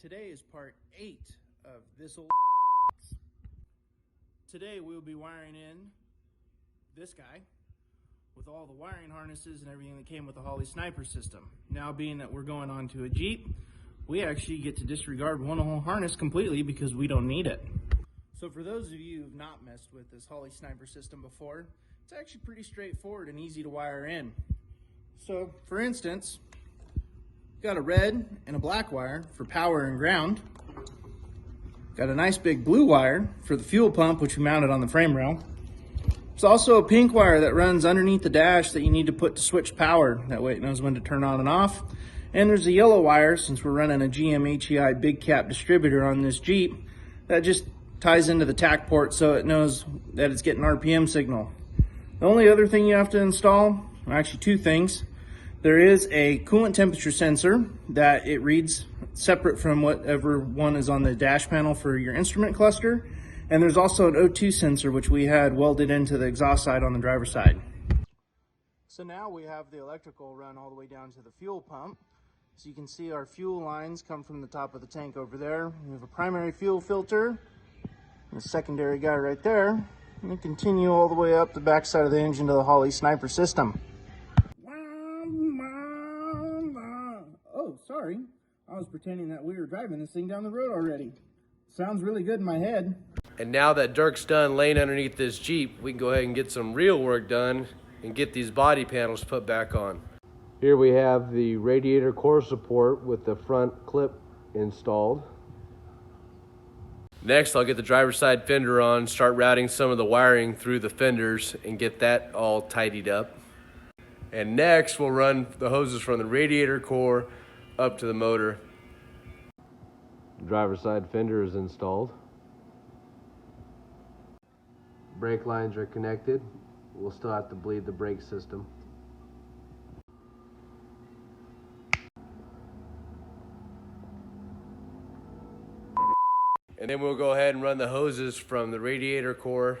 Today is part 8 of this old. Today we will be wiring in this guy with all the wiring harnesses and everything that came with the Holley Sniper system. Now, being that we're going onto a Jeep, we actually get to disregard one whole harness completely because we don't need it. So for those of you who've not messed with this Holley Sniper system before, it's actually pretty straightforward and easy to wire in. So for instance, got a red and a black wire for power and ground. Got a nice big blue wire for the fuel pump, which we mounted on the frame rail. There's also a pink wire that runs underneath the dash that you need to put to switch power. That way it knows when to turn on and off. And there's a yellow wire, since we're running a GM HEI big cap distributor on this Jeep, that just ties into the tach port so it knows that it's getting RPM signal. The only other thing you have to install, well, actually two things. There is a coolant temperature sensor that it reads separate from whatever one is on the dash panel for your instrument cluster. And there's also an O2 sensor, which we had welded into the exhaust side on the driver's side. So now we have the electrical run all the way down to the fuel pump. So you can see our fuel lines come from the top of the tank over there. We have a primary fuel filter, and a secondary guy right there. And we continue all the way up the back side of the engine to the Holley Sniper system. Oh, sorry. I was pretending that we were driving this thing down the road already. Sounds really good in my head. And now that Dirk's done laying underneath this Jeep, we can go ahead and get some real work done and get these body panels put back on. Here we have the radiator core support with the front clip installed. Next, I'll get the driver's side fender on, start routing some of the wiring through the fenders and get that all tidied up. And next, we'll run the hoses from the radiator core up to the motor. Driver's side fender is installed. Brake lines are connected. We'll still have to bleed the brake system. And then we'll go ahead and run the hoses from the radiator core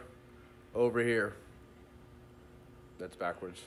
over here. That's backwards.